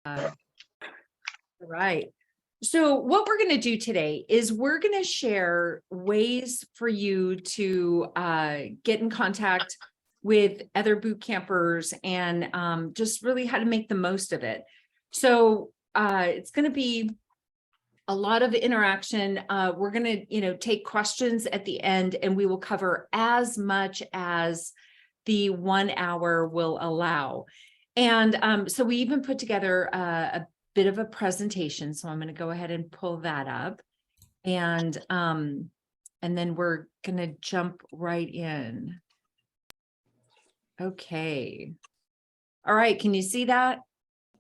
Right. So what we're going to do today is we're going to share ways for you to get in contact with other boot campers and just really how to make the most of it. So it's going to be a lot of interaction. We're going to, take questions at the end, and we will cover as much as the 1 hour will allow. And so we even put together a bit of a presentation. So I'm going to go ahead and pull that up, and then we're going to jump right in. Okay. All right. Can you see that?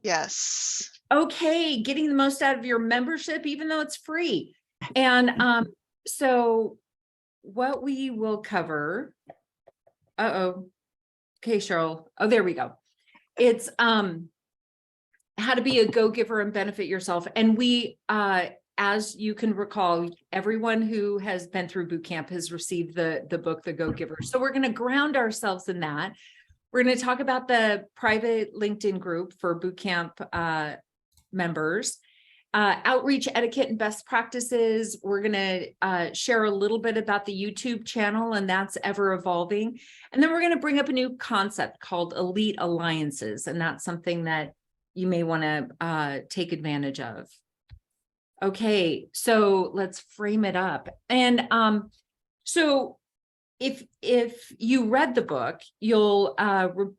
Yes. Okay. Getting the most out of your membership, even though it's free. And so what we will cover. Okay, Cheryl. Oh, there we go. It's how to be a go-giver and benefit yourself. And we, as you can recall, everyone who has been through boot camp has received the book, The Go-Giver. So we're going to ground ourselves in that. We're going to talk about the private LinkedIn group for boot camp members, outreach etiquette and best practices. We're going to share a little bit about the YouTube channel, and that's ever evolving. And then we're going to bring up a new concept called elite alliances. And that's something that you may want to take advantage of. Okay, so let's frame it up. And so if you read the book, you'll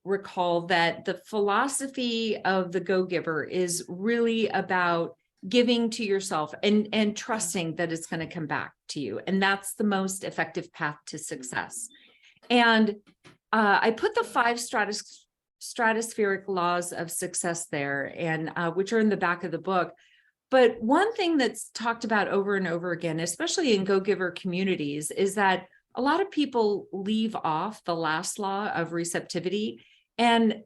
recall that the philosophy of the Go-Giver is really about giving to yourself and trusting that it's going to come back to you. And that's the most effective path to success. And I put the 5 stratospheric laws of success there, and which are in the back of the book. But one thing that's talked about over and over again, especially in Go-Giver communities, is that a lot of people leave off the last law of receptivity. And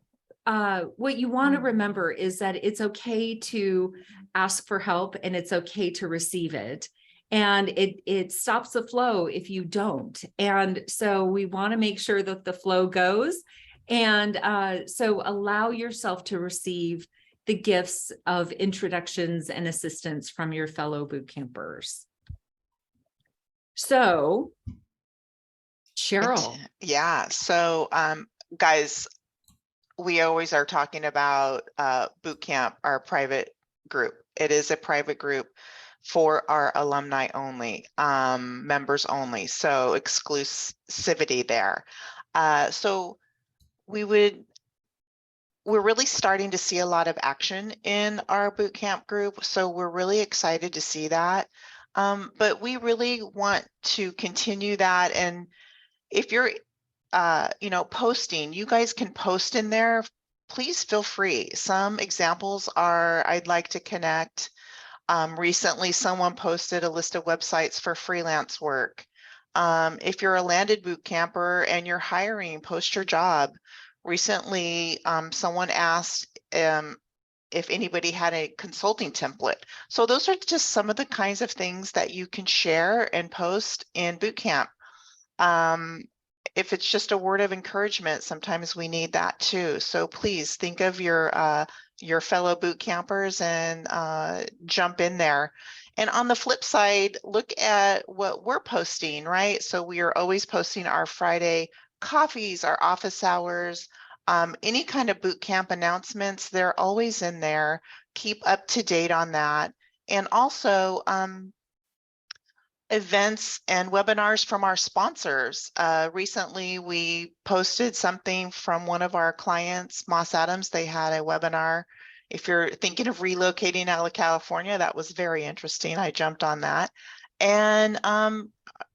what you want to remember is that it's okay to ask for help, and it's okay to receive it. And it stops the flow if you don't. And so we want to make sure that the flow goes. And so allow yourself to receive the gifts of introductions and assistance from your fellow boot campers. So, Cheryl. Yeah. So, guys, we always are talking about boot camp, our private group. It is a private group for our alumni only, members only. So exclusivity there. So we're really starting to see a lot of action in our boot camp group. So we're really excited to see that. But we really want to continue that. And if you're, posting, you guys can post in there. Please feel free. Some examples are, I'd like to connect. Recently, someone posted a list of websites for freelance work. If you're a landed boot camper and you're hiring, post your job. Recently, someone asked if anybody had a consulting template. So those are just some of the kinds of things that you can share and post in boot camp. If it's just a word of encouragement, sometimes we need that too. So please think of your fellow boot campers and jump in there. And on the flip side, look at what we're posting, right? So we are always posting our Friday coffees, our office hours, any kind of boot camp announcements, they're always in there. Keep up to date on that. And also events and webinars from our sponsors. Recently, we posted something from one of our clients, Moss Adams. They had a webinar. If you're thinking of relocating out of California, that was very interesting. I jumped on that. And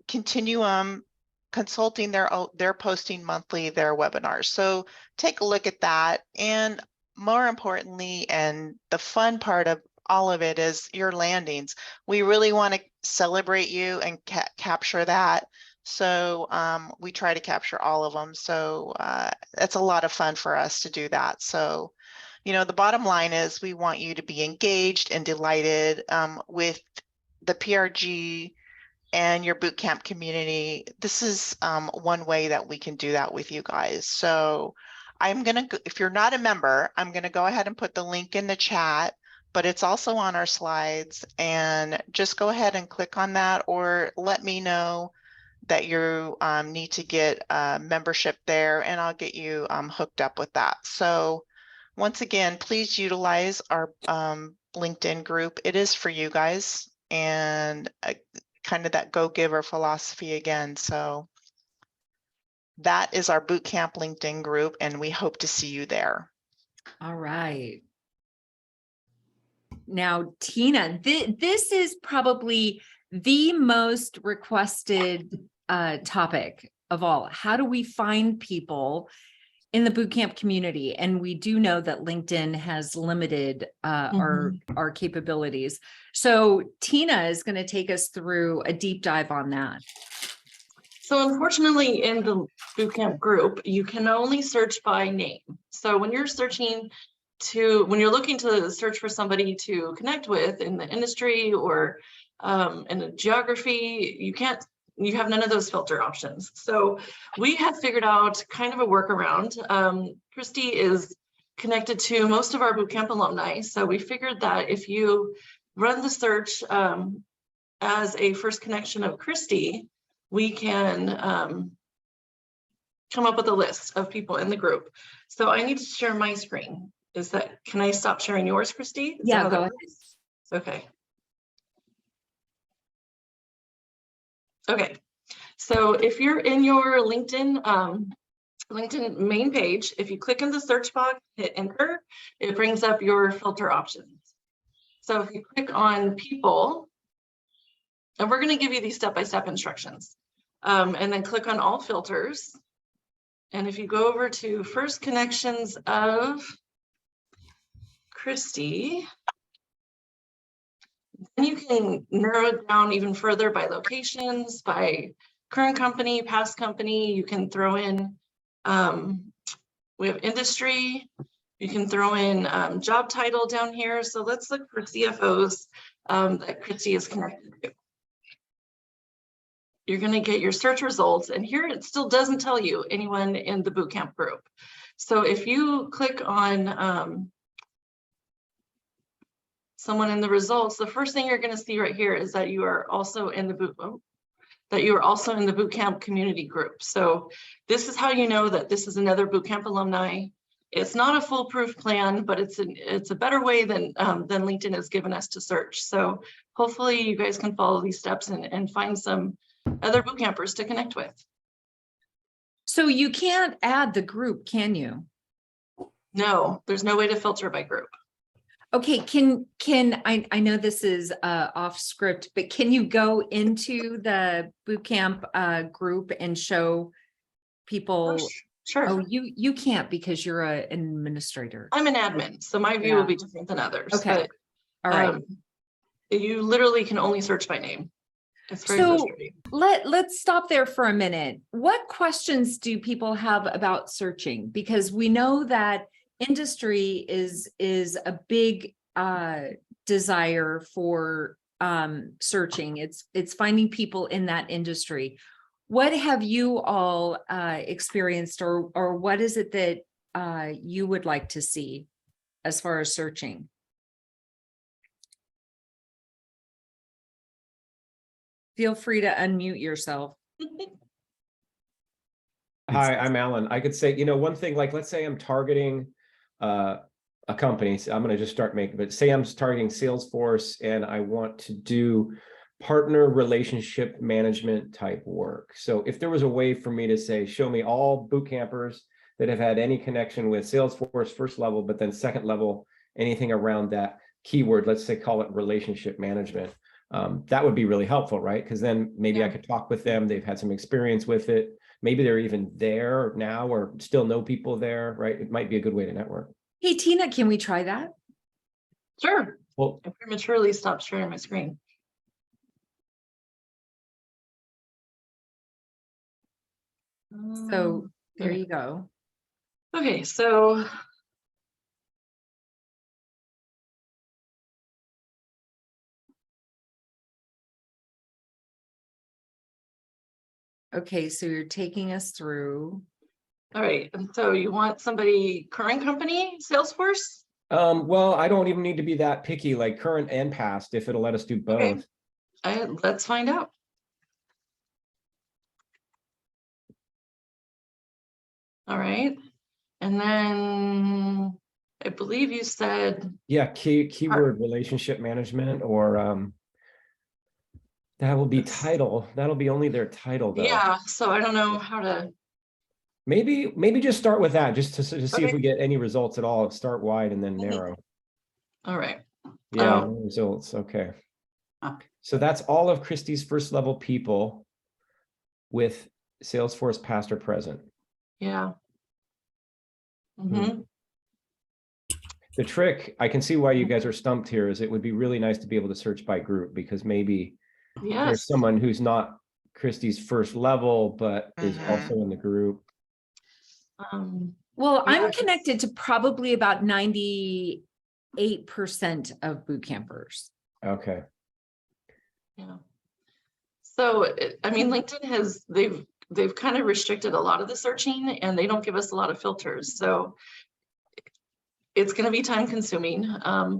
Continuum Consulting, they're posting monthly their webinars. So take a look at that. And more importantly, and the fun part of all of it is your landings. We really want to celebrate you and capture that. So we try to capture all of them. So it's a lot of fun for us to do that. So, the bottom line is we want you to be engaged and delighted with the PRG and your bootcamp community. This is one way that we can do that with you guys. So if you're not a member, I'm gonna go ahead and put the link in the chat, but it's also on our slides, and just go ahead and click on that, or let me know that you need to get membership there, and I'll get you hooked up with that. So once again, please utilize our LinkedIn group. It is for you guys, and kind of that go-giver philosophy again. So that is our bootcamp LinkedIn group, and we hope to see you there. All right. Now, Tina, this is probably the most requested topic of all. How do we find people in the bootcamp community? And we do know that LinkedIn has limited our capabilities. So Tina is going to take us through a deep dive on that. So unfortunately, in the bootcamp group, you can only search by name. So when you're looking to search for somebody to connect with in the industry or in the geography, you have none of those filter options. So we have figured out kind of a workaround. Christy is connected to most of our bootcamp alumni. So we figured that if you run the search as a first connection of Christy, we can come up with a list of people in the group. So I need to share my screen. Can I stop sharing yours, Christy? Yeah, go ahead. Okay. Okay. So if you're in your LinkedIn main page, if you click in the search box, hit enter, it brings up your filter options. So if you click on people, and we're going to give you these step-by-step instructions, and then click on all filters. And if you go over to first connections of Christy, then you can narrow it down even further by locations, by current company, past company. You can throw in, we have industry. You can throw in job title down here. So let's look for CFOs that Christy is connected to. You're going to get your search results, and here it still doesn't tell you anyone in the bootcamp group. So if you click on someone in the results, the first thing you're going to see right here is that you are also in the bootcamp community group. So this is how you know that this is another bootcamp alumni. It's not a foolproof plan, but it's a better way than LinkedIn has given us to search. So hopefully you guys can follow these steps and find some other boot campers to connect with. So you can't add the group, can you? No, there's no way to filter by group. Okay, I know this is off script, but can you go into the bootcamp group and show people? Oh, sure. Oh, you can't because you're an administrator. I'm an admin, so my view will be different than others. Okay. But, all right. You literally can only search by name. It's very frustrating. Let's stop there for a minute. What questions do people have about searching? Because we know that industry is a big desire for searching. It's finding people in that industry. What have you all experienced, or what is it that you would like to see as far as searching? Feel free to unmute yourself. Hi, I'm Alan. I could say, one thing, like, let's say I'm targeting a company. So I'm going to just start making, but say I'm targeting Salesforce and I want to do partner relationship management type work. So if there was a way for me to say, show me all boot campers that have had any connection with Salesforce first level, but then second level, anything around that keyword, let's say, call it relationship management. That would be really helpful, right? Because then maybe I could talk with them. They've had some experience with it. Maybe they're even there now or still know people there, right? It might be a good way to network. Hey, Tina, can we try that? Sure. Well, I prematurely stopped sharing my screen. So there okay. you go. Okay, so Okay, so you're taking us through. All right, and so you want somebody current company, Salesforce? Well, I don't even need to be that picky, like current and past, if it'll let us do Okay. both. Let's find out. All right, and then I believe you said, Yeah, keyword relationship management, or that will be It's- title. That'll be only their title though. yeah, so I don't know how to, Maybe just start with that, just to see if Okay. we get any results at all. Start wide and then Mhm. narrow. all right. Yeah, Oh. no results. Okay. Ah. So that's all of Christie's first level people with Salesforce past or present. Yeah. Mm-hmm. The trick, I can see why you guys are stumped here, is it would be really nice to be able to search by group, because maybe Yes. there's someone who's not Christie's first level, but is also in the group. Well, Yeah, I'm 'cause- connected to probably about 98% of boot campers. Okay. Yeah. So, I mean, LinkedIn has, they've kind of restricted a lot of the searching and they don't give us a lot of filters. So it's going to be time consuming,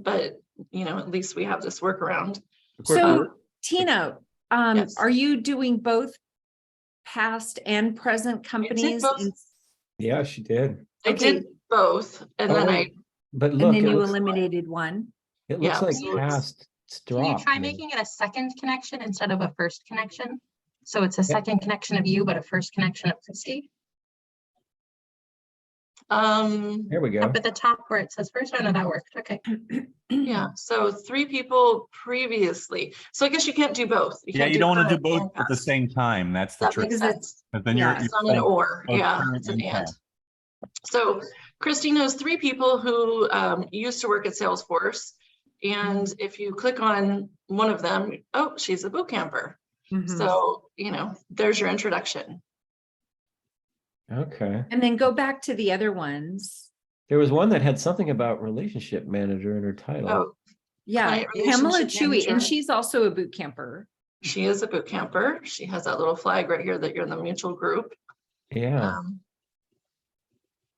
but you know, at least we have this workaround. So Tina, Yes. are you doing both past and present companies? both. Yeah, she did. I Okay. did both, and then I, But And look, then it you looks, eliminated one. it yeah, looks like so it's- past Can you dropped. try making it a second connection instead of a first connection? So it's a second connection of you, but a first connection of Christie. There we go. Up at the top where it says first, oh no, that worked. Okay. yeah, so 3 people previously. So I guess you can't do both. Yeah, can't you don't want to do current both and at the past. same time. That's the That trick. makes sense. But then yeah, you're It's not an saying or, both yeah, current it's an and. past. So Christy knows 3 people who used to work at Salesforce. And if you click on one of them, oh, she's a boot camper. Mhm. So, you know, there's your introduction. Okay. And then go back to the other ones. There was one that had something about relationship manager in her title. Oh, Yeah, Client Pamela relationship Chewy, and manager. she's also a boot camper. she is a boot camper. She has that little flag right here that you're in the mutual group. Yeah.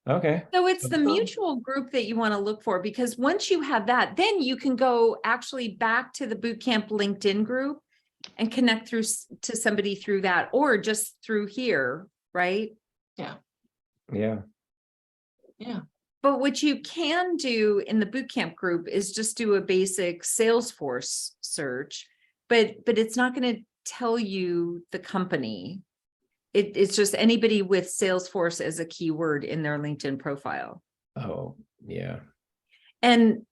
Okay. So it's the So- mutual group that you want to look for, because once you have that, then you can go actually back to the boot camp LinkedIn group and connect through to somebody through that, or just through here, right? Yeah. Yeah. But what you can do in the bootcamp group is just do a basic Salesforce search, but it's not going to tell you the company. It's just anybody with Salesforce as a keyword in their LinkedIn profile. Oh, yeah. And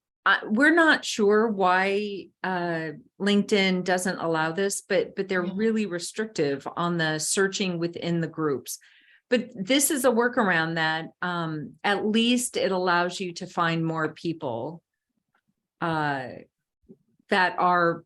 we're not sure why LinkedIn doesn't allow this, but they're Yeah. really restrictive on the searching within the groups. But this is a workaround that at least it allows you to find more people that are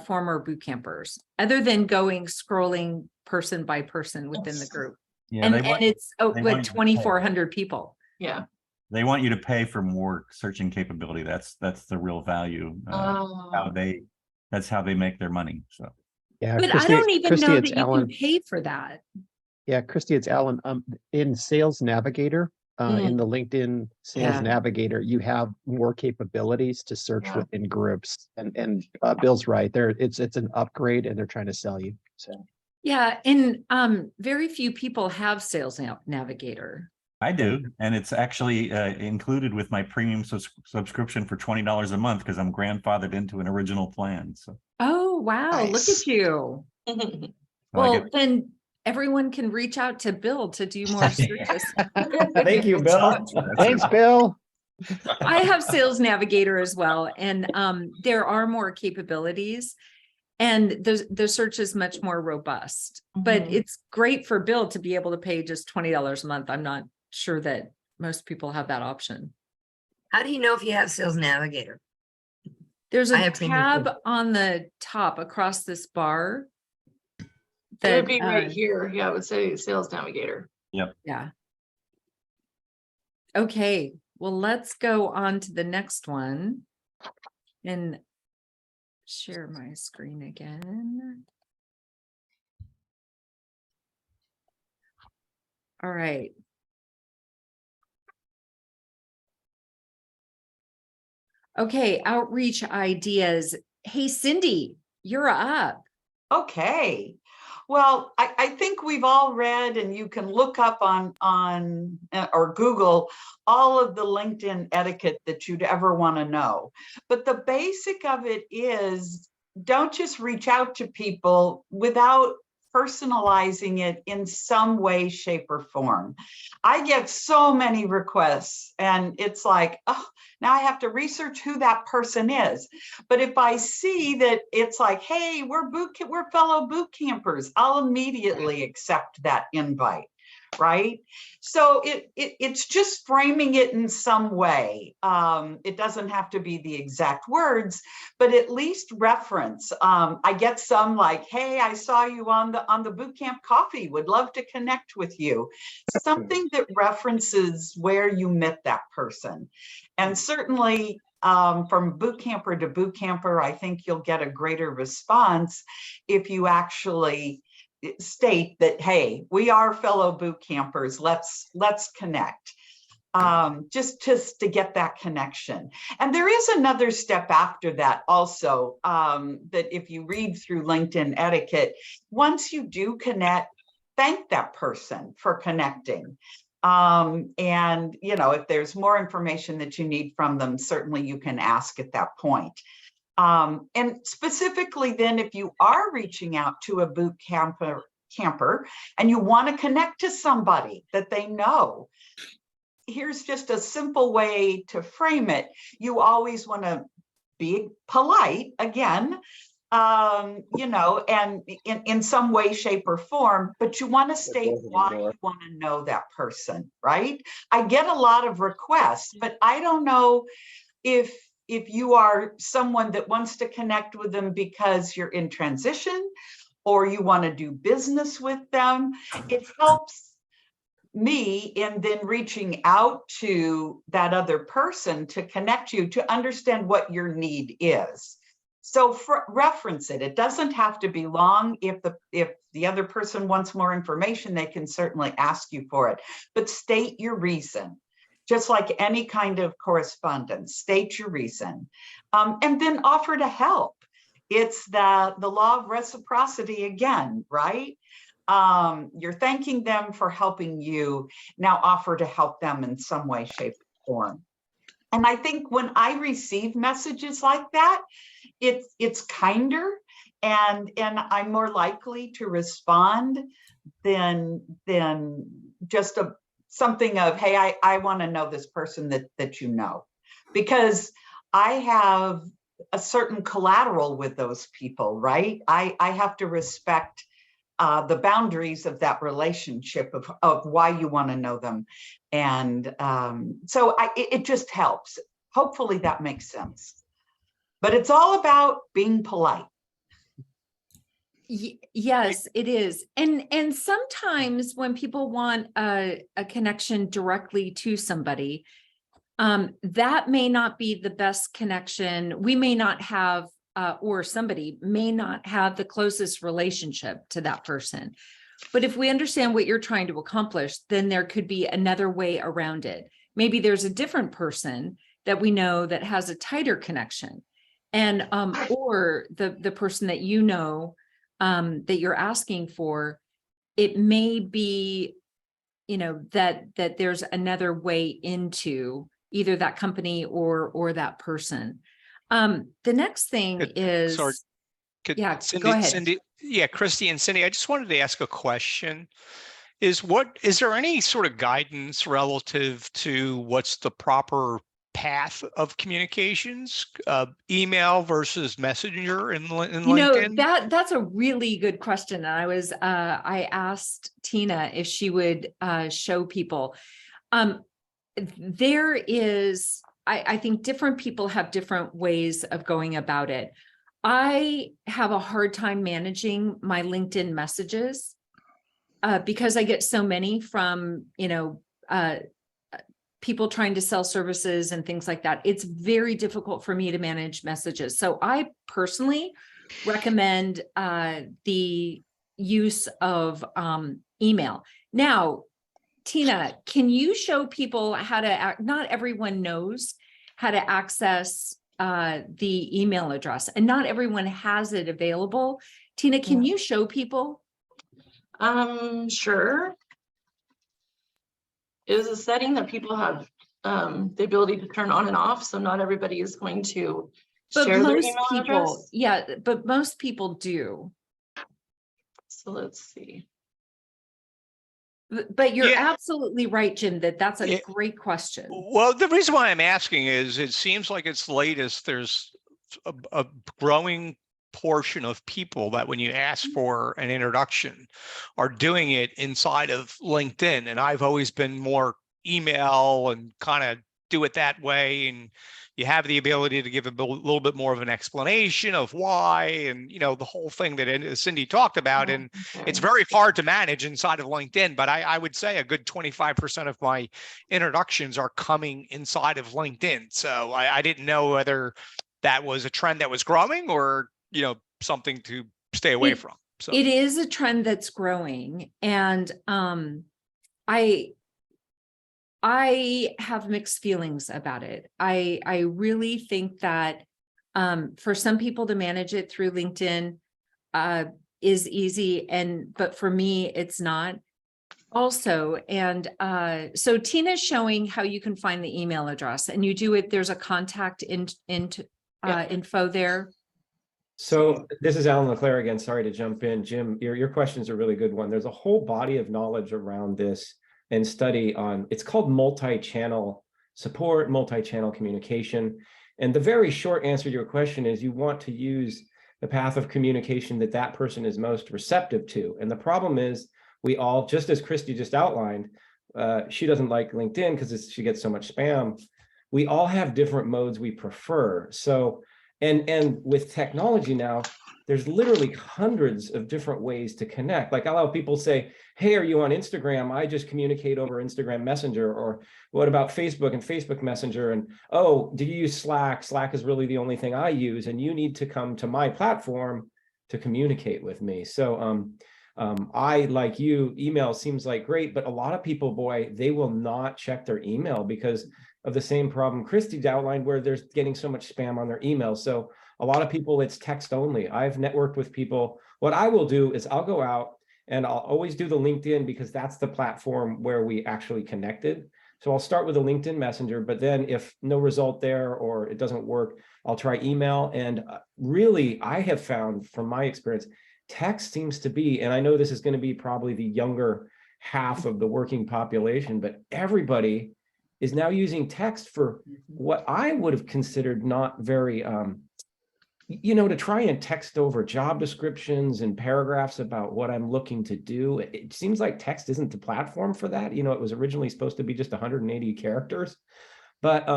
former boot campers, other than scrolling person by person within the group. Yeah, And they want, it's they want with you to 2,400 people. Yeah. they want you to pay for more searching capability. That's the real value. Oh, That's how they make their money. So Yeah, But I Christy, don't even Christy, know it's that you Alan. can pay for that. Yeah, Christy, it's Alan. In Sales Navigator, in the LinkedIn Sales Yeah. Navigator, you have more capabilities to search Yeah. within groups. And Bill's right there. It's an upgrade, and they're trying to sell you. So Yeah, and very few people have Sales Navigator. I do, and it's actually included with my premium subscription for $20 a month because I'm grandfathered into an original plan. So Oh, wow, look Nice. at you. I Well, get- then everyone can reach out to Bill to do more searches. Thank you, Bill. thanks, Bill. I have Sales Navigator as well, and there are more capabilities, and the search is much more robust. But Mhm. it's great for Bill to be able to pay just $20 a month. I'm not sure that most people have that option. How do you know if you have Sales Navigator? There's I a have premium tab too. on the top across this bar. It That would be right here. Yeah, it would say Sales Navigator. yeah. Okay, well, let's go on to the next one and share my screen again. All right. Okay, outreach ideas. Hey, Cindy, you're up. Okay. Well, I think we've all read, and you can look up on or Google all of the LinkedIn etiquette that you'd ever want to know. But the basic of it is, don't just reach out to people without personalizing it in some way, shape, or form. I get so many requests, and it's like, oh, now I have to research who that person is. But if I see that it's like, hey, we're fellow boot campers, I'll immediately accept that invite, right? So it's just framing it in some way. It doesn't have to be the exact words, but at least reference. I get some like, hey, I saw you on the boot camp coffee, would love to connect with you. Something that references where you met that person. And certainly from boot camper to boot camper, I think you'll get a greater response if you actually state that, hey, we are fellow boot campers, let's connect. Just to get that connection. And there is another step after that also, that if you read through LinkedIn etiquette, once you do connect, thank that person for connecting. And if there's more information that you need from them, certainly you can ask at that point. And specifically then, if you are reaching out to a boot camper and you want to connect to somebody that they know, here's just a simple way to frame it. You always want to be polite, again, and in some way, shape, or form, but you want to state why you want to know that person, right? I get a lot of requests, but I don't know if you are someone that wants to connect with them because you're in transition or you want to do business with them. It helps me in then reaching out to that other person to connect you, to understand what your need is. So reference it. It doesn't have to be long. If the other person wants more information, they can certainly ask you for it, but state your reason. Just like any kind of correspondence, state your reason, and then offer to help. It's the law of reciprocity again, right? You're thanking them for helping you. Now offer to help them in some way, shape, or form. And I think when I receive messages like that, it's kinder, and I'm more likely to respond than just something of, hey, I want to know this person that you know, because I have a certain collateral with those people, right? I have to respect the boundaries of that relationship of why you want to know them. And so it just helps. Hopefully that makes sense. But it's all about being polite. Yes, it is. And sometimes when people want a connection directly to somebody, that may not be the best connection. We may not have, or somebody may not have the closest relationship to that person. But if we understand what you're trying to accomplish, then there could be another way around it. Maybe there's a different person that we know that has a tighter connection, and or the person that you know that you're asking for, it may be, that there's another way into either that company or that person. The next thing is, Sorry, yeah, Cindy, go ahead. Cindy, yeah, Christy and Cindy, I just wanted to ask a question. Is there any sort of guidance relative to what's the proper path of communications, email versus messenger in LinkedIn? That's a really good question. I asked Tina if she would show people. There is, I think different people have different ways of going about it. I have a hard time managing my LinkedIn messages because I get so many from, people trying to sell services and things like that. It's very difficult for me to manage messages. So I personally recommend the use of email. Now, Tina, can you show people how to not everyone knows how to access the email address, and not everyone has it available. Tina, can you show people? Sure. It is a setting that people have the ability to turn on and off, so not everybody is going to But share their most email people, address. yeah, but most people do. So let's see. But you're Yeah. absolutely right, Jim, that that's a Yeah. great question. Well, the reason why I'm asking is it seems like it's latest. There's a growing portion of people that when you ask for an introduction are doing it inside of LinkedIn. And I've always been more email and kind of do it that way. And you have the ability to give a little bit more of an explanation of why, and the whole thing that Cindy talked about. And it's very hard to manage inside of LinkedIn, but I would say a good 25% of my introductions are coming inside of LinkedIn. So I didn't know whether that was a trend that was growing or, something to stay away from. So It is a trend that's growing, and I have mixed feelings about it. I really think that for some people to manage it through LinkedIn is easy, but for me, it's not. Also, and so Tina's showing how you can find the email address, and you do it. There's a contact info there. So this is Alan LeClaire again. Sorry to jump in. Jim, your question's a really good one. There's a whole body of knowledge around this and study on, it's called multi-channel support, multi-channel communication. And the very short answer to your question is you want to use the path of communication that person is most receptive to. And the problem is we all, just as Christy just outlined, she doesn't like LinkedIn because she gets so much spam. We all have different modes we prefer. So, and with technology now, there's literally hundreds of different ways to connect. Like I'll have people say, hey, are you on Instagram? I just communicate over Instagram Messenger. Or what about Facebook and Facebook Messenger? And, oh, do you use Slack? Slack is really the only thing I use. And you need to come to my platform to communicate with me. So I, like you, email seems like great, but a lot of people, boy, they will not check their email because of the same problem Christy outlined, where there's getting so much spam on their email. So a lot of people, it's text only. I've networked with people. What I will do is I'll go out and I'll always do the LinkedIn because that's the platform where we actually connected. So I'll start with a LinkedIn Messenger, but then if no result there or it doesn't work, I'll try email. And really, I have found from my experience, text seems to be, and I know this is going to be probably the younger half of the working population, but everybody is now using text for what I would have considered not very, to try and text over job descriptions and paragraphs about what I'm looking to do. It seems like text isn't the platform for that. It was originally supposed to be just 180 characters, but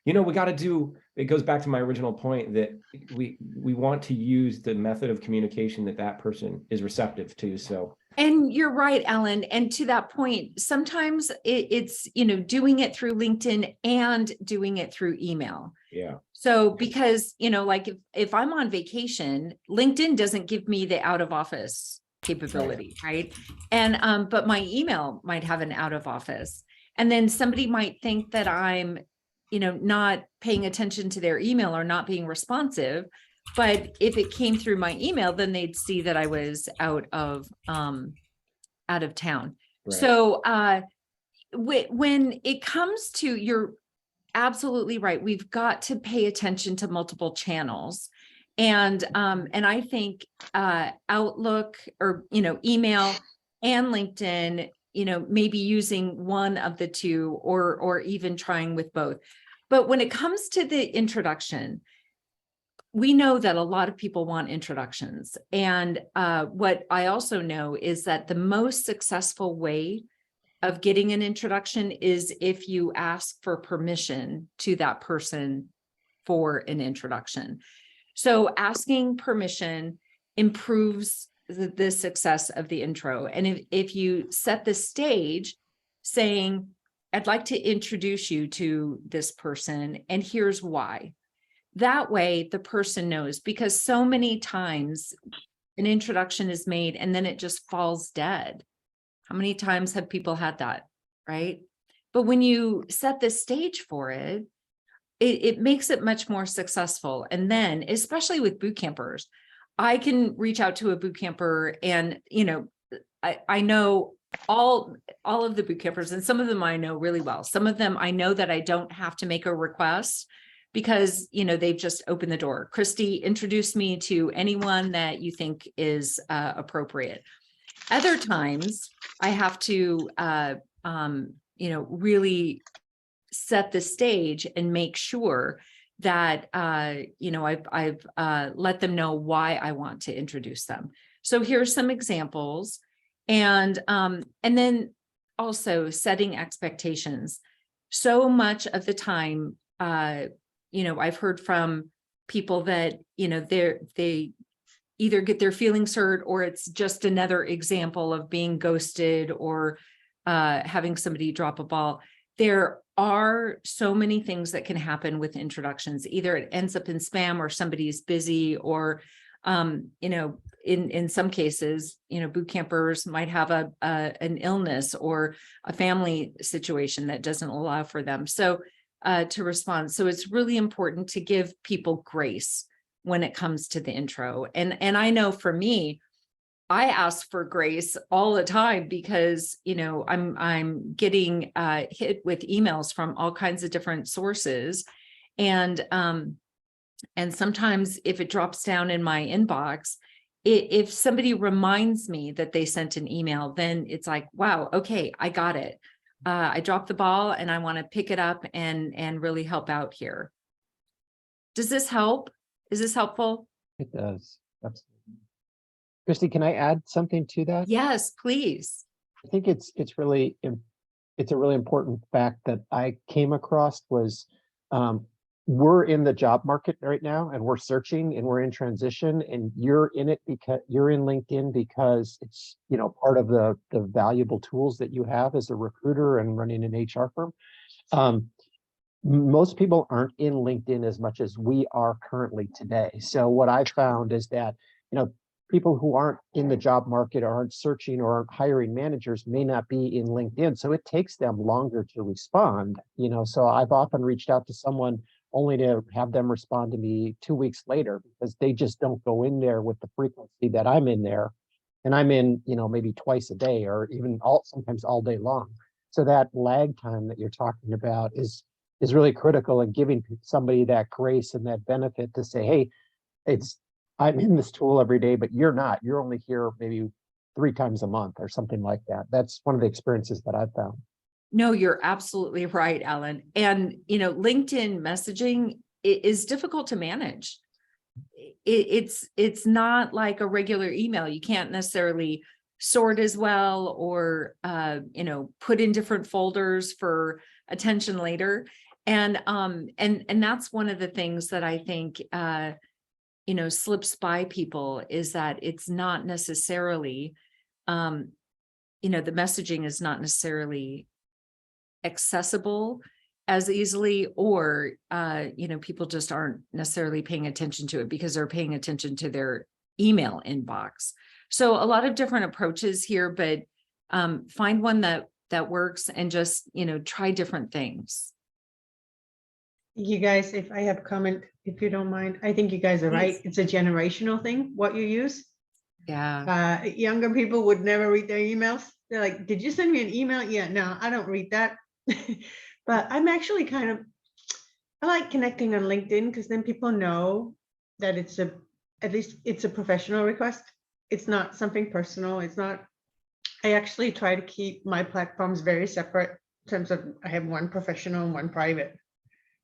we got to do, it goes back to my original point that we want to use the method of communication that person is receptive to. So. And you're right, Alan. And to that point, sometimes it's, doing it through LinkedIn and doing it through email. Yeah. So because, like if I'm on vacation, LinkedIn doesn't give me the out of office capability, right? And, but my email might have an out of office. And then somebody might think that I'm, not paying attention to their email or not being responsive. But if it came through my email, then they'd see that I was out of town. Right. So when it comes to, you're absolutely right. We've got to pay attention to multiple channels. And I think Outlook or, email and LinkedIn, maybe using one of the two or even trying with both. But when it comes to the introduction, we know that a lot of people want introductions. And what I also know is that the most successful way of getting an introduction is if you ask for permission to that person for an introduction. So asking permission improves the success of the intro. And if you set the stage saying, I'd like to introduce you to this person, and here's why. That way the person knows, because so many times an introduction is made and then it just falls dead. How many times have people had that, right? But when you set the stage for it, it makes it much more successful. And then, especially with boot campers, I can reach out to a boot camper and, I know all of the boot campers, and some of them I know really well. Some of them I know that I don't have to make a request because, they've just opened the door. Christy, introduce me to anyone that you think is appropriate. Other times I have to, really set the stage and make sure that, I've let them know why I want to introduce them. So here's some examples. And then also setting expectations. So much of the time, I've heard from people that, they either get their feelings hurt, or it's just another example of being ghosted, or having somebody drop a ball. There are so many things that can happen with introductions. Either it ends up in spam, or somebody's busy, or, in some cases, boot campers might have an illness or a family situation that doesn't allow for them to respond. So it's really important to give people grace when it comes to the intro. And I know for me, I ask for grace all the time because, I'm getting hit with emails from all kinds of different sources. And sometimes if it drops down in my inbox, if somebody reminds me that they sent an email, then it's like, wow, okay, I got it. I dropped the ball and I want to pick it up and really help out here. Does this help? Is this helpful? It does. Absolutely. Christy, can I add something to that? Yes, please. I think it's a really important fact that I came across was, we're in the job market right now, and we're searching, and we're in transition, and you're in it because you're in LinkedIn because it's, part of the valuable tools that you have as a recruiter and running an HR firm. Most people aren't in LinkedIn as much as we are currently today. So what I found is that, people who aren't in the job market, or aren't searching, or aren't hiring managers may not be in LinkedIn. So it takes them longer to respond, so I've often reached out to someone only to have them respond to me 2 weeks later, because they just don't go in there with the frequency that I'm in there. And I'm in, maybe twice a day, or even sometimes all day long. So that lag time that you're talking about is really critical in giving somebody that grace and that benefit to say, hey, I'm in this tool every day, but you're not. You're only here maybe 3 times a month or something like that. That's one of the experiences that I've found. No, you're absolutely right, Ellen. And, LinkedIn messaging is difficult to manage. It's not like a regular email. You can't necessarily sort as well, or, put in different folders for attention later. And that's one of the things that I think, slips by people, is that it's not necessarily, the messaging is not necessarily accessible as easily, or, people just aren't necessarily paying attention to it because they're paying attention to their email inbox. So a lot of different approaches here, but find one that works, and just, try different things. You guys, if I have a comment, if you don't mind, I think you guys are right. It's a generational thing, what you use. Yeah. Younger people would never read their emails. They're like, did you send me an email? Yeah, no, I don't read that. But I'm actually I like connecting on LinkedIn, because then people know that at least it's a professional request. It's not something personal. I actually try to keep my platforms very separate in terms of, I have one professional and one private.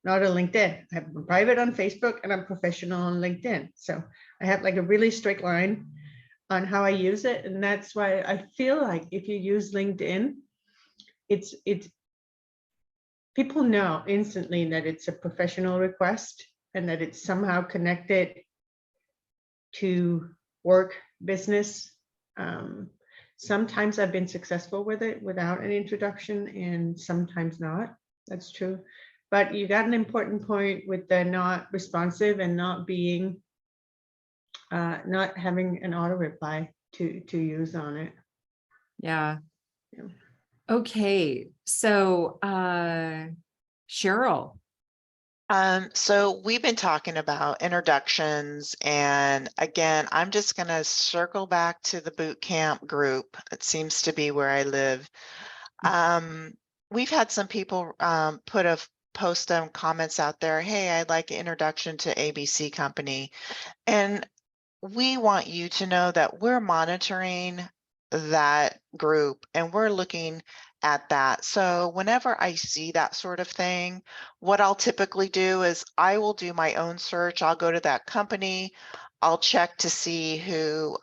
Not a LinkedIn. I have one private on Facebook, and I'm professional on LinkedIn. So I have like a really strict line on how I use it. And that's why I feel like if you use LinkedIn, it's people know instantly that it's a professional request, and that it's somehow connected to work, business. Sometimes I've been successful with it without an introduction, and sometimes not. That's true. But you got an important point with the not responsive, and not being, not having an auto reply to use on it. Yeah. Yeah. Okay. So, Cheryl, So we've been talking about introductions, and again, I'm just gonna circle back to the boot camp group. It seems to be where I live. We've had some people put a post some comments out there. Hey, I'd like an introduction to ABC company, and we want you to know that we're monitoring that group and we're looking at that. So whenever I see that sort of thing, what I'll typically do is I will do my own search. I'll go to that company. I'll check to see who,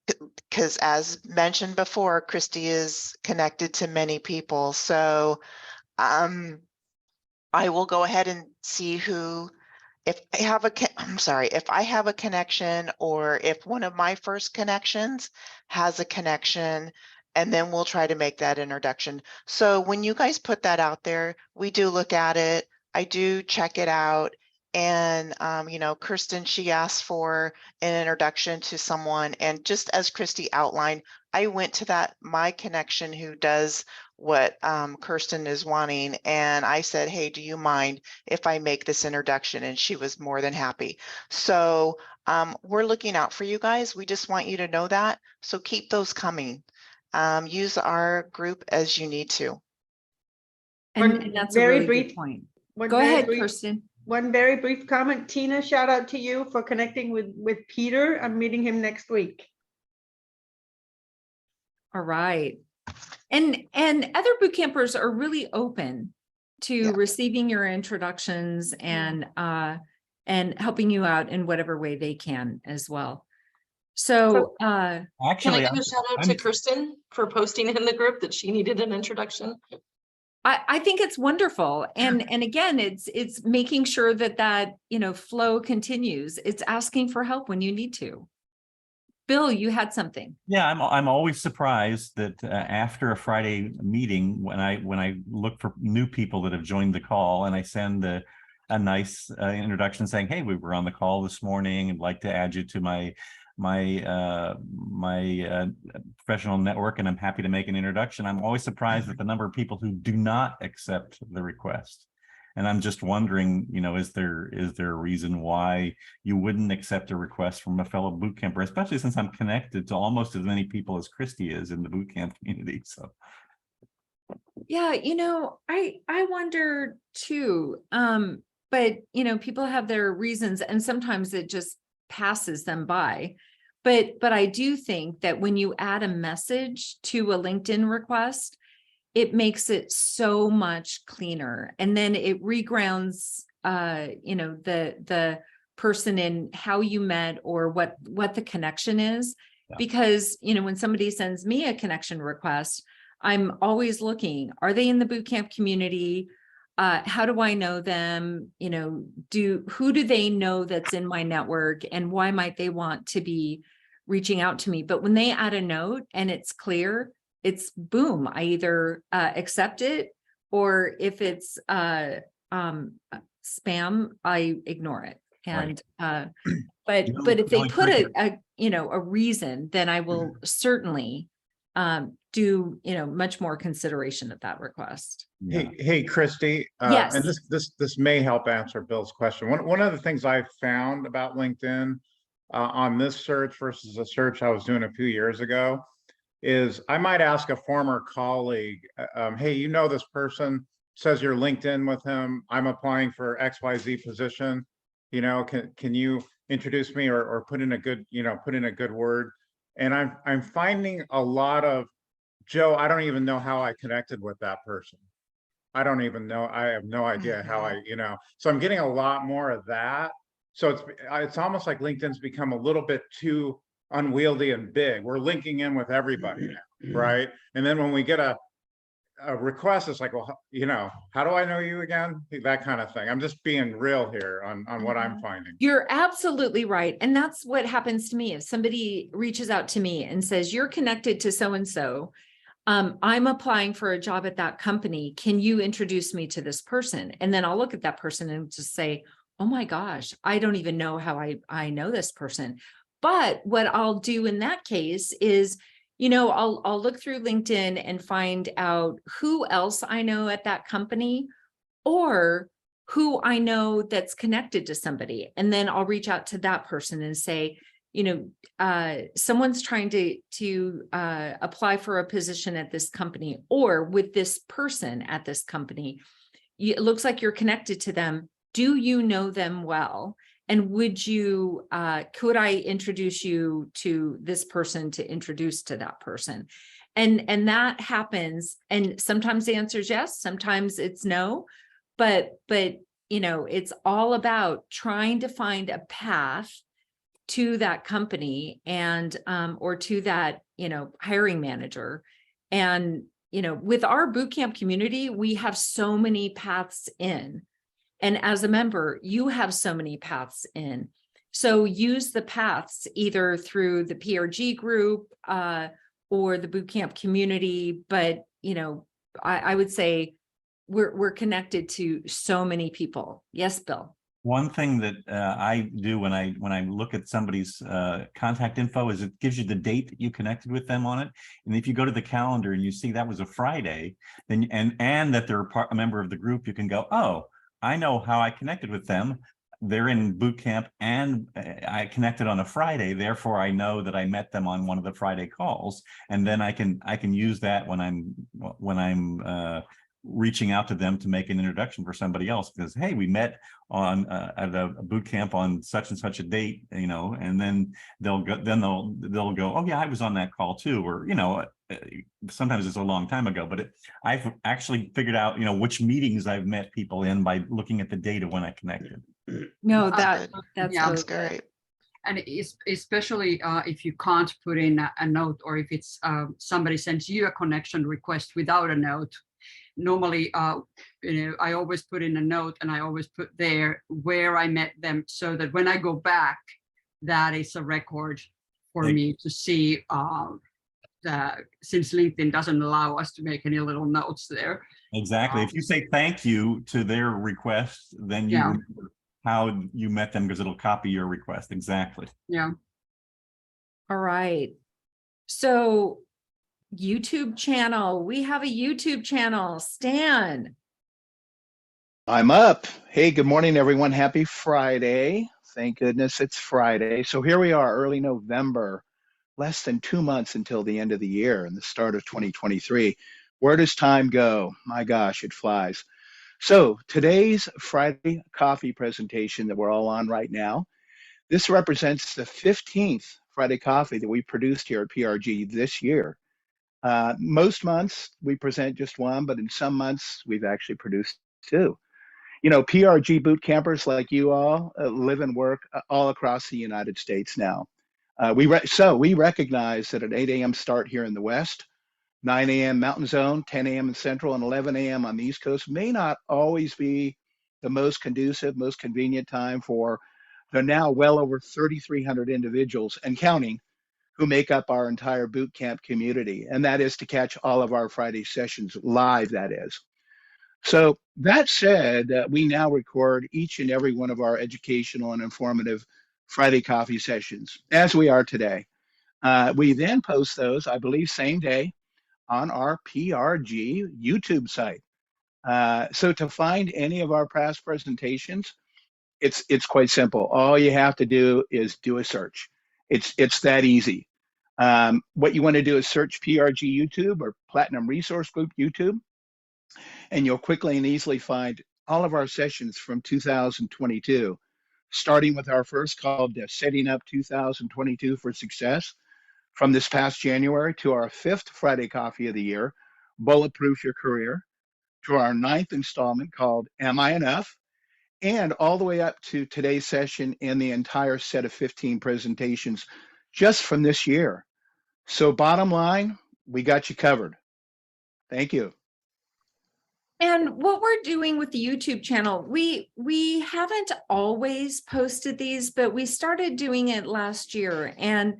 because as mentioned before, Christy is connected to many people. So I will go ahead and see who, if I have a, I'm sorry, if I have a connection or if one of my first connections has a connection, and then we'll try to make that introduction. So when you guys put that out there, we do look at it. I do check it out. And, you know, Kirsten, she asked for an introduction to someone. And just as Christy outlined, I went to that, my connection who does what Kirsten is wanting. And I said, hey, do you mind if I make this introduction? And she was more than happy. So we're looking out for you guys. We just want you to know that. So keep those coming. Use our group as you need to. And that's a very really brief- good point. One Go very ahead, brief- Kirsten. One very brief comment. Tina, shout out to you for connecting with Peter. I'm meeting him next week. All right. And other boot campers are really open to Yeah. receiving your introductions and helping you out in whatever way they can as well. So Can I Actually, give a shout out to Kirsten for posting in the group that she needed an introduction? I think it's wonderful. And again, it's making sure that flow continues. It's asking for help when you need to. Bill, you had something. yeah, I'm always surprised that after a Friday meeting, when I look for new people that have joined the call and I send a nice introduction saying, hey, we were on the call this morning and like to add you to my professional network, and I'm happy to make an introduction. I'm always surprised at the number of people who do not accept the request. And I'm just wondering, is there a reason why you wouldn't accept a request from a fellow boot camper, especially since I'm connected to almost as many people as Christy is in the boot camp community. So Yeah, I wonder too. But people have their reasons and sometimes it just passes them by. But I do think that when you add a message to a LinkedIn request, it makes it so much cleaner. And then it regrounds, the person in how you met or what the connection is. Yeah. Because, when somebody sends me a connection request, I'm always looking, are they in the boot camp community? How do I know them? Who do they know that's in my network and why might they want to be reaching out to me? But when they add a note and it's clear, it's boom, I either accept it, or if it's spam, I ignore it. And but if they put a reason, then I will certainly do much more consideration of that request. yeah. Hey, Christy. Yes. And this may help answer Bill's question. One of the things I've found about LinkedIn on this search versus a search I was doing a few years ago is I might ask a former colleague, hey, this person, says you're LinkedIn with him. I'm applying for XYZ position. Can you introduce me or put in a good word? And I'm finding a lot of, Joe, I don't even know how I connected with that person. I don't even know. I have no idea how so I'm getting a lot more of that. So it's almost like LinkedIn's become a little bit too unwieldy and big. We're linking in with everybody now, right? And then when we get a request, it's like, well, how do I know you again? That kind of thing. I'm just being real here on what I'm finding. You're absolutely right. And that's what happens to me. If somebody reaches out to me and says, you're connected to so-and-so, I'm applying for a job at that company. Can you introduce me to this person? And then I'll look at that person and just say, oh my gosh, I don't even know how I know this person. But what I'll do in that case is, I'll look through LinkedIn and find out who else I know at that company, or who I know that's connected to somebody. And then I'll reach out to that person and say, someone's trying to apply for a position at this company, or with this person at this company. It looks like you're connected to them. Do you know them well? And would you, could I introduce you to this person to introduce to that person? And that happens. And sometimes the answer is yes, sometimes it's no, but it's all about trying to find a path to that company and, or to that, hiring manager. And, with our bootcamp community, we have so many paths in. And as a member, you have so many paths in. So use the paths either through the PRG group or the bootcamp community. But, I would say we're connected to so many people. Yes, Bill. One thing that I do when I look at somebody's contact info is it gives you the date that you connected with them on it. And if you go to the calendar and you see that was a Friday, then and that they're a member of the group, you can go, oh, I know how I connected with them. They're in boot camp and I connected on a Friday. Therefore, I know that I met them on one of the Friday calls. And then I can use that when I'm reaching out to them to make an introduction for somebody else, because hey, we met on at a boot camp on such and such a date, and then they'll go, oh yeah, I was on that call too, or sometimes it's a long time ago, but I've actually figured out which meetings I've met people in by looking at the data when I connected. No, That's that's great. And especially if you can't put in a note, or if it's somebody sends you a connection request without a note. Normally, I always put in a note, and I always put there where I met them, so that when I go back, that is a record for me to see. Since LinkedIn doesn't allow us to make any little notes there. Exactly. If you say thank you to their request, then you remember how you met them, because it'll copy your request. Exactly. Yeah. all right. So YouTube channel. We have a YouTube channel. Stan. I'm up. Hey, good morning, everyone. Happy Friday. Thank goodness it's Friday. So here we are, early November, less than 2 months until the end of the year and the start of 2023. Where does time go? My gosh, it flies. So today's Friday coffee presentation that we're all on right now, this represents the 15th Friday coffee that we produced here at PRG this year. Most months we present just one, but in some months we've actually produced two. PRG boot campers like you all live and work all across the United States now. We recognize that at 8 a.m. start here in the West, 9 a.m. Mountain Zone, 10 a.m. in Central, and 11 a.m. on the East Coast may not always be the most conducive, most convenient time for the now well over 3,300 individuals and counting who make up our entire boot camp community. And that is to catch all of our Friday sessions live, that is. So that said, we now record each and every one of our educational and informative Friday coffee sessions, as we are today. We then post those, I believe, same day on our PRG YouTube site. So to find any of our past presentations, it's quite simple. All you have to do is do a search. It's that easy. What you want to do is search PRG YouTube or Platinum Resource Group YouTube, and you'll quickly and easily find all of our sessions from 2022, starting with our first called Setting Up 2022 for Success from this past January, to our 5th Friday Coffee of the Year, Bulletproof Your Career, to our 9th installment called Am I Enough? And all the way up to today's session and the entire set of 15 presentations just from this year. So bottom line, we got you covered. Thank you. And what we're doing with the YouTube channel, we haven't always posted these, but we started doing it last year. And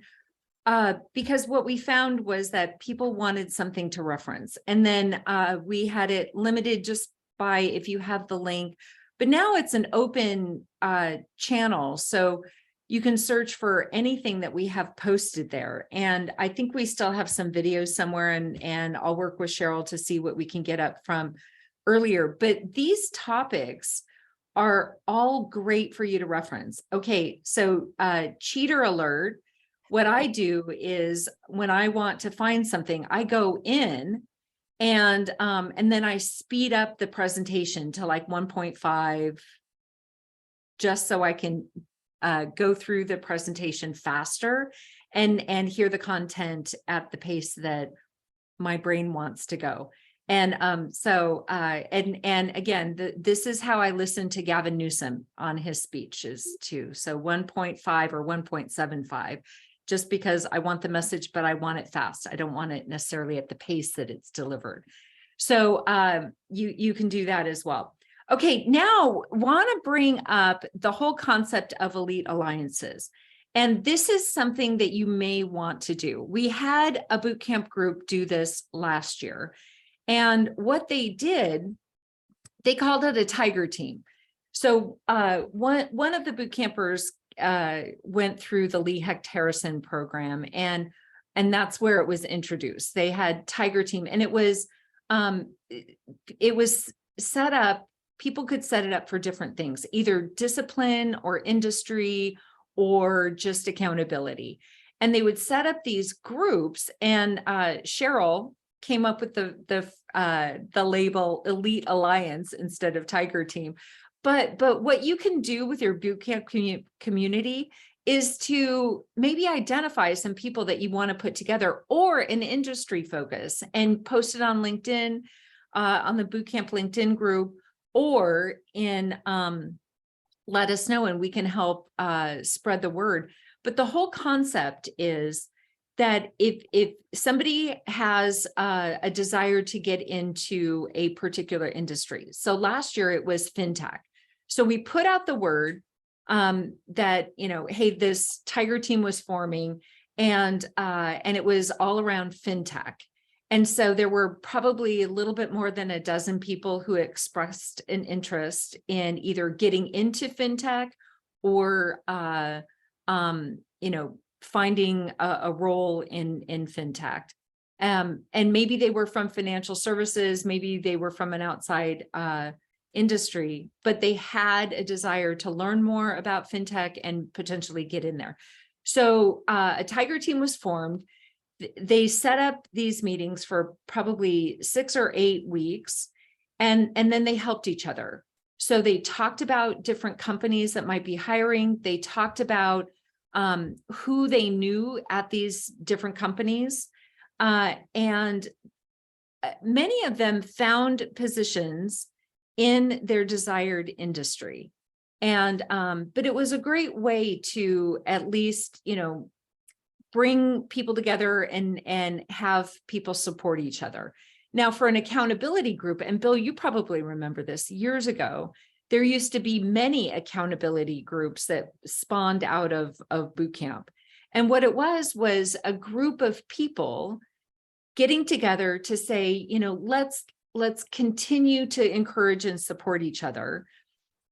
because what we found was that people wanted something to reference. And then we had it limited just by if you have the link. But now it's an open channel. So you can search for anything that we have posted there. And I think we still have some videos somewhere, and I'll work with Cheryl to see what we can get up from earlier, but these topics are all great for you to reference. Okay, so cheater alert. What I do is when I want to find something, I go in and then I speed up the presentation to like 1.5, just so I can go through the presentation faster and hear the content at the pace that my brain wants to go. And and again, this is how I listen to Gavin Newsom on his speeches too. So 1.5 or 1.75, just because I want the message, but I want it fast. I don't want it necessarily at the pace that it's delivered. So you can do that as well. Okay, now want to bring up the whole concept of elite alliances. And this is something that you may want to do. We had a bootcamp group do this last year. And what they did, they called it a tiger team. So one of the boot campers went through the Lee Hecht Harrison program, and that's where it was introduced. They had tiger team, and it was set up. People could set it up for different things, either discipline or industry or just accountability. And they would set up these groups, and Cheryl came up with the label Elite Alliance instead of Tiger Team. But what you can do with your bootcamp community is to maybe identify some people that you want to put together, or an industry focus, and post it on LinkedIn, on the bootcamp LinkedIn group, or in let us know and we can help spread the word. But the whole concept is that if somebody has a desire to get into a particular industry, so last year it was fintech. So we put out the word that, hey, this tiger team was forming, and it was all around fintech. And so there were probably a little bit more than a dozen people who expressed an interest in either getting into fintech or, finding a role in fintech. And maybe they were from financial services, maybe they were from an outside industry, but they had a desire to learn more about fintech and potentially get in there. So a tiger team was formed. They set up these meetings for probably 6 or 8 weeks, and then they helped each other. So they talked about different companies that might be hiring. They talked about who they knew at these different companies. And many of them found positions in their desired industry. And but it was a great way to at least, bring people together and have people support each other. Now, for an accountability group, and Bill, you probably remember this, years ago, there used to be many accountability groups that spawned out of boot camp. And what it was a group of people getting together to say, let's continue to encourage and support each other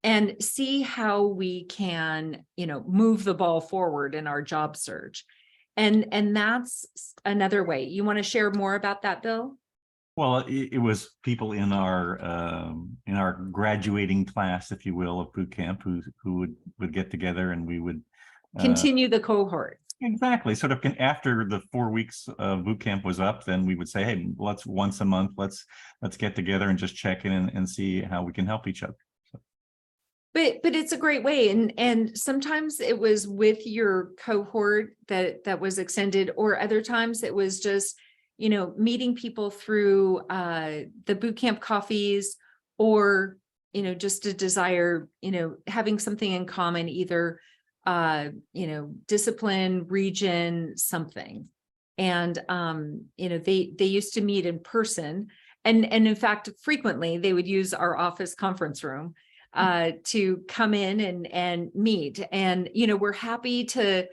and see how we can, move the ball forward in our job search. And that's another way. You want to share more about that, Bill? Well, it was people in our graduating class, if you will, of boot camp who would get together, and we would continue the cohort. Exactly. Sort of after the 4 weeks of boot camp was up, then we would say, hey, let's once a month, let's get together and just check in and see how we can help each other. But it's a great way. And sometimes it was with your cohort that was extended, or other times it was just, meeting people through the bootcamp coffees, or, just a desire, having something in common, either, discipline, region, something. And, they used to meet in person, and in fact, frequently they would use our office conference room to come in and meet. And, we're happy to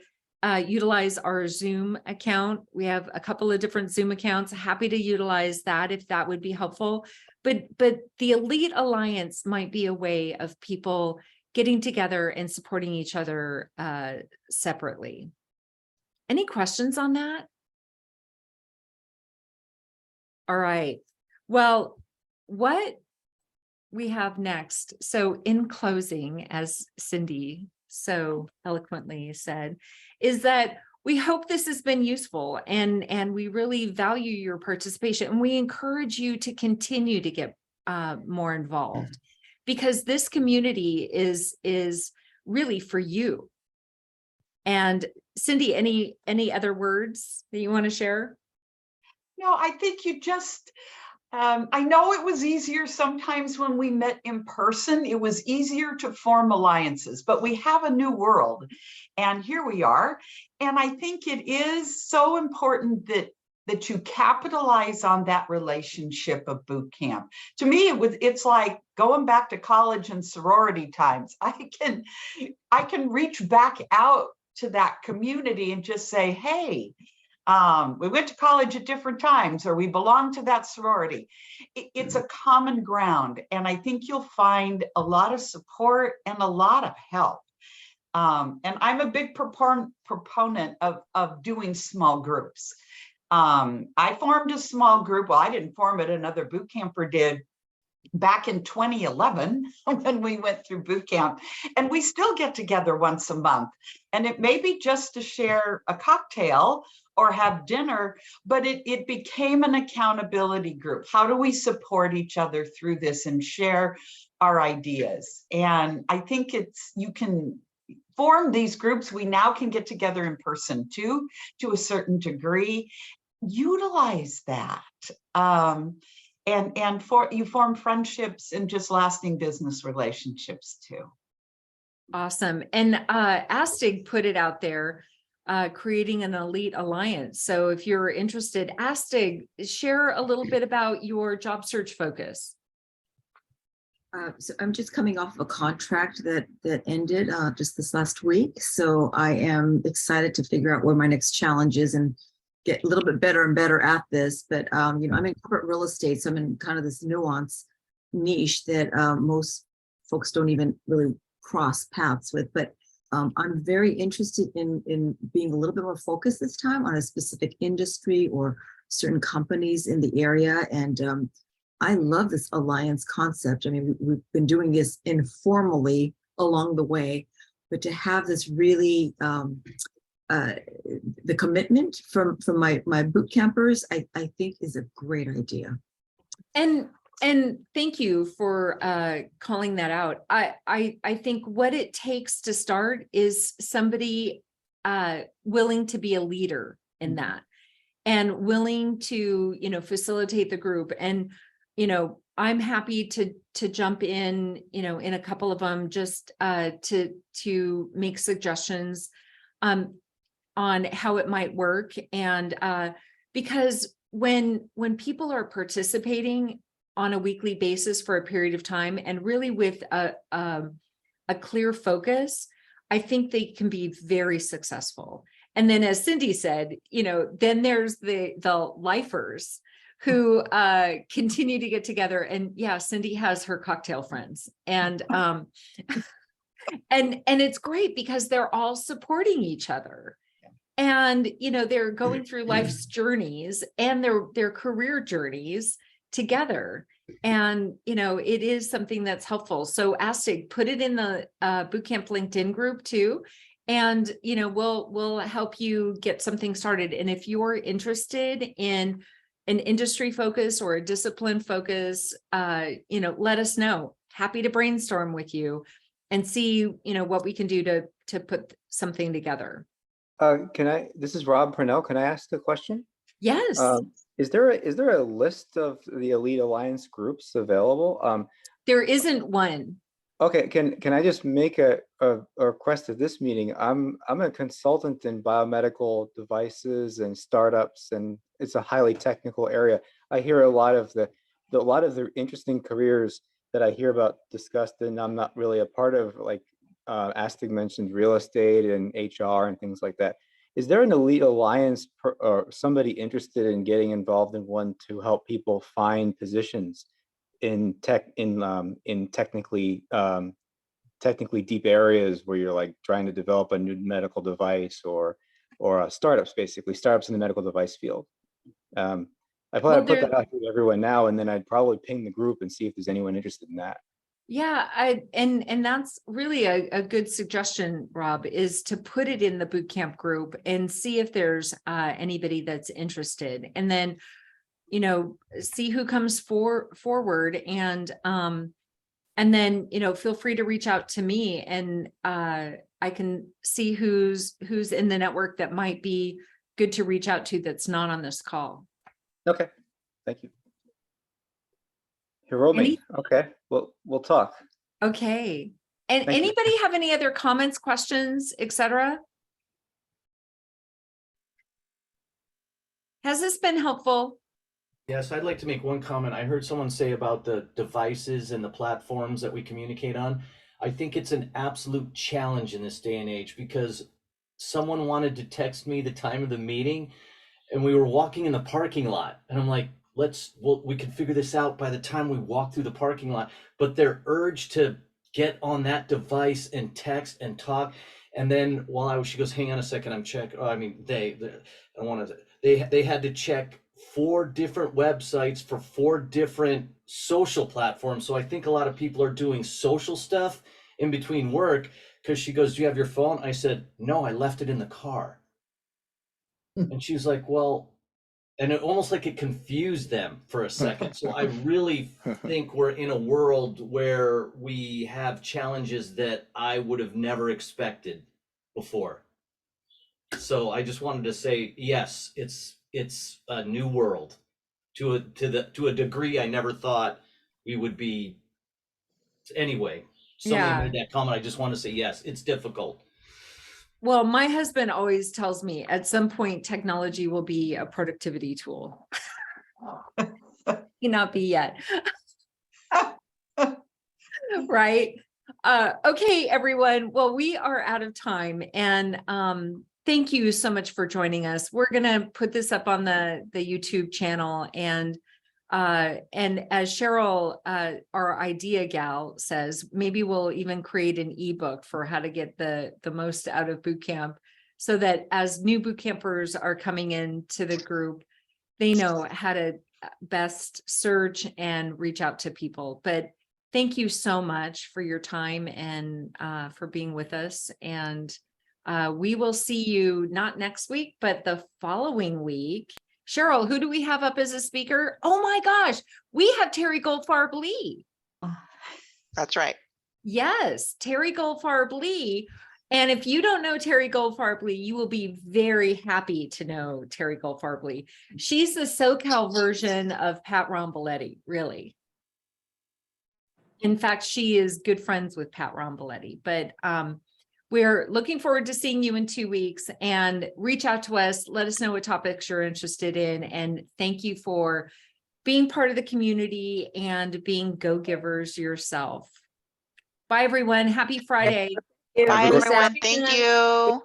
utilize our Zoom account. We have a couple of different Zoom accounts, happy to utilize that if that would be helpful. But the Elite Alliance might be a way of people getting together and supporting each other separately. Any questions on that? All right. Well, what we have next? So in closing, as Cindy so eloquently said, is that we hope this has been useful, and we really value your participation, and we encourage you to continue to get more involved, because this community is really for you. And Cindy, any other words that you want to share? No, I think you just, I know it was easier sometimes when we met in person. It was easier to form alliances, but we have a new world, and here we are. And I think it is so important that you capitalize on that relationship of boot camp. To me, it's like going back to college and sorority times. I can reach back out to that community and just say, hey, we went to college at different times, or we belong to that sorority. It's a common ground. And I think you'll find a lot of support and a lot of help. And I'm a big proponent of doing small groups. I formed a small group. Well, I didn't form it, another boot camper did, back in 2011 when we went through boot camp, and we still get together once a month, and it may be just to share a cocktail or have dinner, but it became an accountability group. How do we support each other through this and share our ideas? And I think you can form these groups. We now can get together in person too, to a certain degree. Utilize that. And you form friendships and just lasting business relationships too. Awesome. And Astig put it out there, creating an elite alliance. So if you're interested, Astig, share a little bit about your job search focus. So I'm just coming off of a contract that ended just this last week. So I am excited to figure out where my next challenge is and get a little bit better and better at this. But I'm in corporate real estate, so I'm in kind of this nuance niche that most folks don't even really cross paths with. But I'm very interested in being a little bit more focused this time on a specific industry or certain companies in the area. And I love this alliance concept. I mean, we've been doing this informally along the way, but to have this really the commitment from my boot campers, I think is a great idea. And thank you for calling that out. I think what it takes to start is somebody willing to be a leader in that, and willing to, facilitate the group. And, I'm happy to jump in, in a couple of them, just to make suggestions on how it might work. And because when people are participating on a weekly basis for a period of time, and really with a clear focus, I think they can be very successful. And then, as Cindy said, then there's the lifers who continue to get together. And yeah, Cindy has her cocktail friends, and and it's great because they're all supporting each other. And, they're going through life's journeys and their career journeys together. And, it is something that's helpful. So Astig, put it in the Bootcamp LinkedIn group too. And, we'll help you get something started. And if you're interested in an industry focus or a discipline focus, let us know. Happy to brainstorm with you and see, what we can do to put something together. This is Rob Purnell. Can I ask a question? Yes. Is there a list of the Elite Alliance groups available? There isn't one. Okay, can I just make a request at this meeting? I'm a consultant in biomedical devices and startups, and it's a highly technical area. I hear a lot of the interesting careers that I hear about discussed, and I'm not really a part of, like Astig mentioned real estate and HR and things like that. Is there an Elite Alliance or somebody interested in getting involved in one to help people find positions in technically deep areas where you're like trying to develop a new medical device or startups, basically startups in the medical device field? I Well, put that out to everyone now, and then I'd probably ping the group and see if there's anyone interested in that. Yeah, and that's really a good suggestion, Rob, is to put it in the boot camp group and see if there's anybody that's interested, and then, you know, see who comes forward, and then, you know, feel free to reach out to me, and I can see who's in the network that might be good to reach out to that's not on this call. Okay, thank you. Hiromi, okay, well, we'll talk. Okay. And Thank you. anybody have any other comments, questions, etc.? Has this been helpful? Yes, I'd like to make one comment. I heard someone say about the devices and the platforms that we communicate on. I think it's an absolute challenge in this day and age, because someone wanted to text me the time of the meeting and we were walking in the parking lot, and I'm like, we can figure this out by the time we walk through the parking lot. But their urge to get on that device and text and talk, and then she goes, hang on a second, I'm checking. They had to check 4 different websites for 4 different social platforms. So I think a lot of people are doing social stuff in between work, because she goes, do you have your phone? I said, no, I left it in the car. And she's like, well, and it almost like it confused them for a second. So I really think we're in a world where we have challenges that I would have never expected before. So I just wanted to say, yes, it's a new world to a degree I never thought we would be. Anyway, somebody made that comment. I just want to say, yes, it's difficult. Well, my husband always tells me at some point technology will be a productivity tool. May not be yet. Right. Okay, everyone. Well, we are out of time, and thank you so much for joining us. We're gonna put this up on the YouTube channel, and as Cheryl, our idea gal, says, maybe we'll even create an ebook for how to get the most out of boot camp, so that as new boot campers are coming into the group, they know how to best search and reach out to people. But thank you so much for your time and for being with us. And we will see you not next week, but the following week. Cheryl, who do we have up as a speaker? Oh my gosh, we have Terry Goldfarb-Lee. That's right. Yes, Terry Goldfarb-Lee. And if you don't know Terry Goldfarb-Lee, you will be very happy to know Terry Goldfarb-Lee. She's the SoCal version of Pat Romboletti, really. In fact, she is good friends with Pat Romboletti, but we're looking forward to seeing you in 2 weeks, and reach out to us. Let us know what topics you're interested in. And thank you for being part of the community and being go-givers yourself. Bye, everyone. Happy Friday. Bye, everyone. Thank you.